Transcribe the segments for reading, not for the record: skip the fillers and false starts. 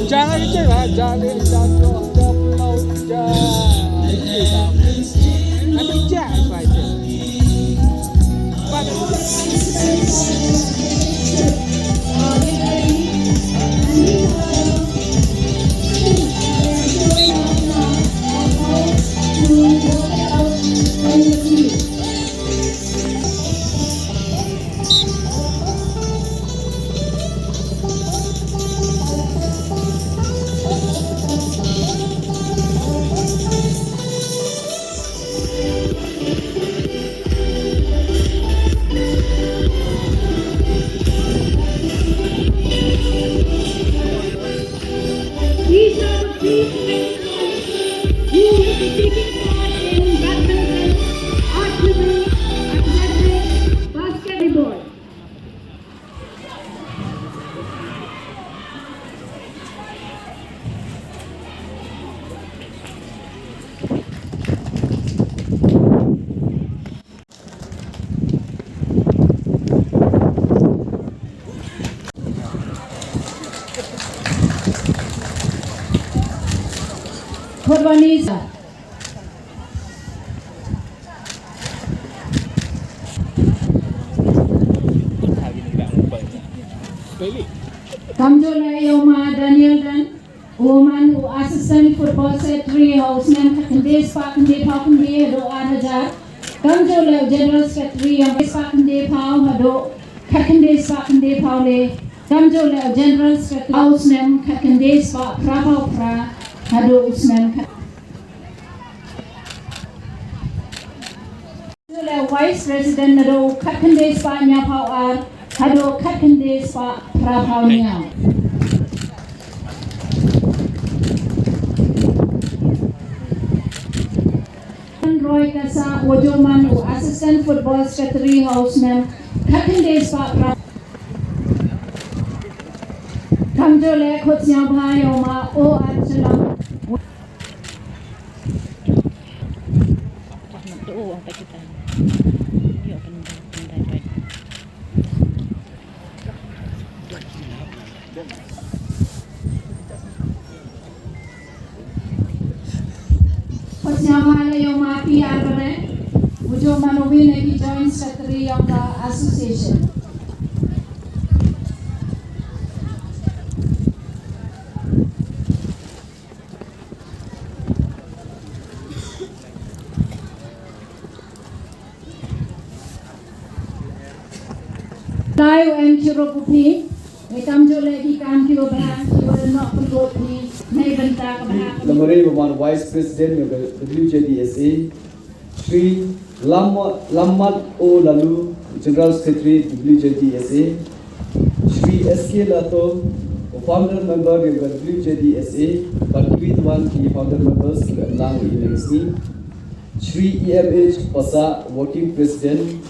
Jangan kecewa, jangan jatuh pulau jangan. Nanti jangan saja. Purvanisa. Kamjola Yoma Daniel Dan, woman who assistant football secretary, houseman Kakande Spakande Pakande Hado Anajar, Kamjola general secretary Spakande Pau Hado, Kakande Spakande Paule, Kamjola general secretary, houseman Kakande Spak Prapau Pra. Hado Usman Vice President Hado Kakande Spa Nyapau Ar Hado Kakande Spa Prapau Nyam Roy Kasa Wojoman Assistant Football Secretary Houseman Kakande Spa Prapau Kamjole Khotsnya Bhayoma O Archalam Khotsnya Bhayoma PR Bare Wojoman Winegi Joint Secretary of the Association. Live and Chiropupi, Kamjole Ikam Kyobahan, Kyo not Pugotni, Nabanta Kabahan. The Marine Vice President of the WJDSA, Sri Lammat O Lalu, General Secretary WJDSA, Sri SK Lato, founder member of the WJDSA, but with one key founder members to allow in Sri EMH Pasa, Working President,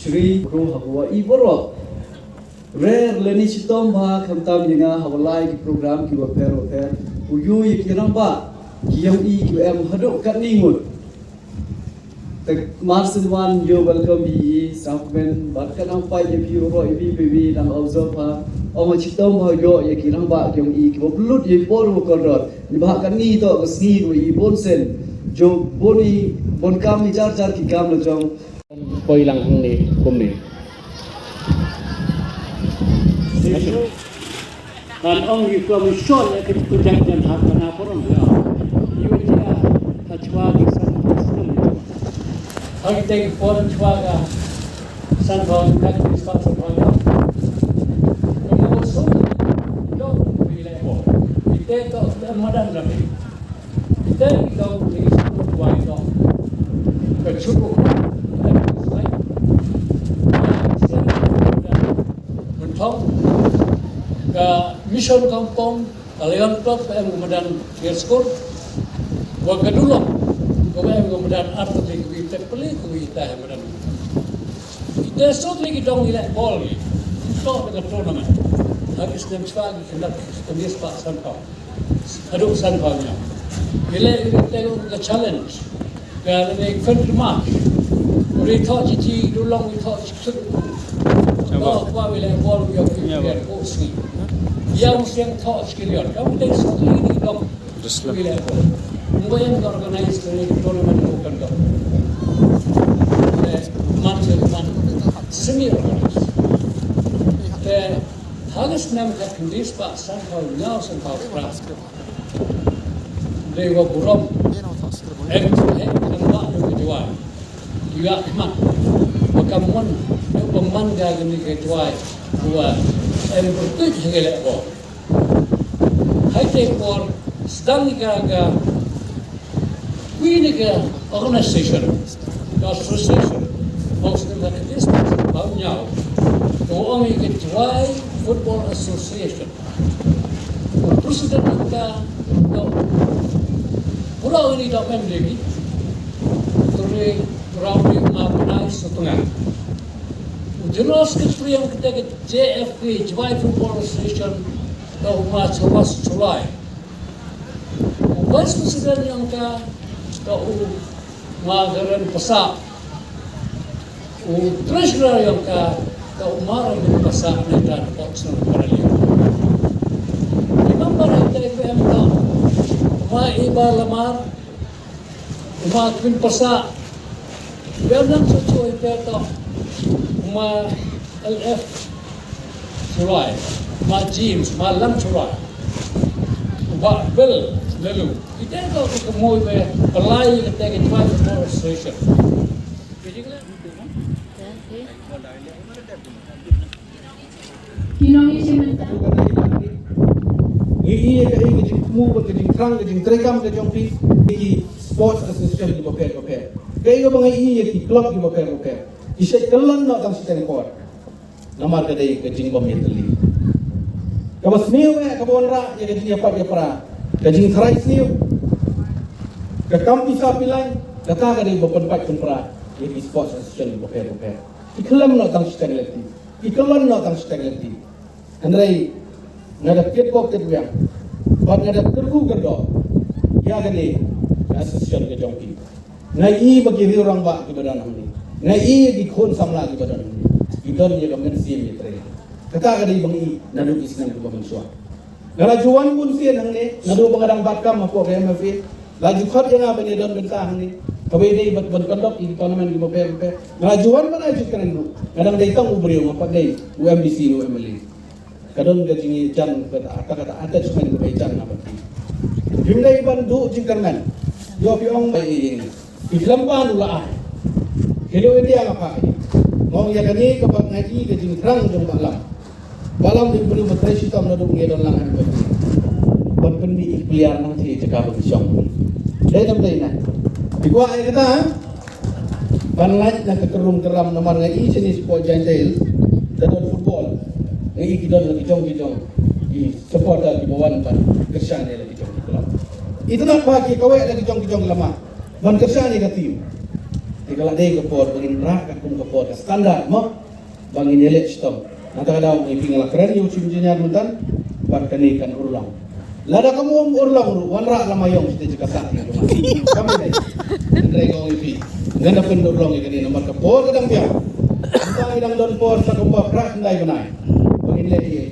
Shri Guru Habwa Iboro Rare Leni Chitom Ba Kamtam Yinga Hawalai ki program ki wapero ter Uyu Yikiramba Kiyam E QM Hado Katningut The Marsin you welcome ye Southman Batkanam Pai Yipiro Ibi Nam Observer Oma Chitom Ba Yo Yakiramba Kyom E Kiblut Yiporo Koror Nibakani to Sni Ibonsen Jo Boni Bonkam Jar Ki Kam Lajong Koi lang hang ni kum ni. Dan ông như cơ mình xót lại cái tu trang dân hạt na forum ya. Ibu dia kacwa di sana. Hari tadi forum chwa ga Sanfang kat di spot Sanfang. Kamu usung dong bila bol. Kita tu madan lagi. Kita dong di spot wide dong. Kecuali mentong ke mission kampung kalian klub yang kemudian skor buat kedua kemudian arti kita pelih kita kemudian kita sudah lagi dong nilai bol itu dengan tournament habis jam sepagi hendak kembali sepak Sanfang aduk Sanfangnya nilai kita ke challenge kalau ni country match we thought it long we thought no apa bila bol dia biar kursi yang thought sekalian kamu tak sekali ni dong bila bol mungkin organize ni tournament bukan dong man semi organize harus nama kandis pak Sanfang nyau Sanfang keras dewa buram kejuai juga mat makamun peman gagani kejuai dua bertuj segala bol hai tekor sedang gaga Queen organization association maksudnya kedis baunya orang kejuai football association presiden kita pulau ini dah pendek turi ramai mengenai setengah. Jelas ketua yang kita JFP July Football Association dah was July. Vice President yang ka dah magaran pesak. Treasurer yang ka dah umaran pesak dan option pada dia. Member kita FM dah iba lamar umakin pesak. Biarlah sesuai itu ma LF July, ma James, ma Lam July, ma Bill lalu. Kita kalau ketemu pelai kita July Football Association. Kinongi simenta. Ini ketemu berkejing terang, kejing terekam, kejong pi. Ini sports association di bawah. Kaya mga iya di klub di bawah. Isa kelan na tang siteng kor. Namar kadai kejing bamitli. Kabas niu kabon ra ya kejing apa ya para. Kejing tharai niu. Kakam bisa pilai kata kadai bapan pun para. Ya di sports association di bawah. Ikelam na tang siteng leti. Ikelan na tang siteng leti. Andai ngadap kok ketbiang. Bab ngadap kerku gerdo. Ya kadai association kejong pi. Nai bagi orang bak di badan kami. Nai di kon samla di badan kami. Idon ye kamen sim ye tre. Kata kadai bangi nadu isnan ko bang suat. Ngarajuan pun sien hang ni nadu bangadang bakam apa ke MFA. Laju khot yang apa ni don benta hang ni. Kabe dei bat kondok di tournament di mope. Ngarajuan mana ajut kan lu. Kadang dei tang ubri apa dei UMDC no MLA. Kadon gajingi jan kata attachment ko jan apa. Himdai bandu jingkarman. Yo piong bai Islam pan ulah. Hello India apa? Mau ya kani kepak ngaji ke jing terang jong malam. Malam di beri betai sitam nadu ngedon langan bagi. Kon pendi ikhtiar nang ti cakap bersyong. Dai tam dai na. Digua ai kata panlaj nak kerum keram nomor ngaji sini sport jantel dan football. Ngai kidon lagi jong di supporter di bawah pan kersan lagi jong kelab. Itu nak pagi kawai lagi jong lama. Man kerja ni katim. Jika ada kepor bangin rak kum kepor standar mo bangin elek stom. Nata kada mo ipingal keren yo cimjinya nutan parkani kan ulang. Lada kamu ulang ru wan rak lamayong siti jika sak ni. Kami dai. Ndai ko ipi. Ganda pen ulang ikani nomor kepor kadang biar. Entah idang don por sa kumpa rak ndai banai. Bangin le ye.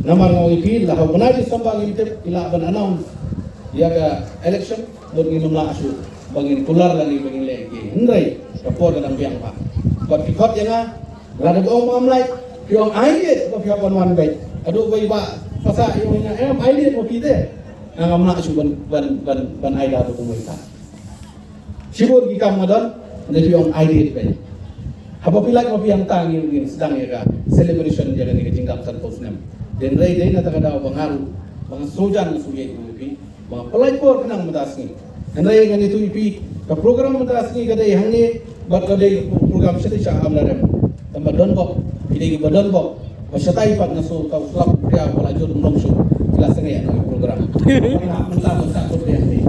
Nomor ngo ipi lah banai sambang intip ila ban announce. Ya ka election don nginum la asu. Bangin pular lagi bangin lagi. Hendrai kapor kadang biang pak. Buat pikot ya na. Lada gong mamlai. Piong air apa piong wan baik. Aduh bayi pak pasal yang air mau kita. Angam nak asu ban air dah tu kumita. Sibur kita madan. Ada piong air baik. Apabila yang tangi ngin sedang ya celebration jaga ni kejingkap san posnem. Dan rai dai na takada bangaru bang sojan suye ipi bang pelajar kenang matasni. Dan rai ngani tu ipi ka program matasni kadai hangne bat kadai program seti cha amlarem. Tempat donbok idai ki badonbok masyatai pat naso ka uslap pria pelajar dum shu kelas ni program. Nak mentah mentah program ni.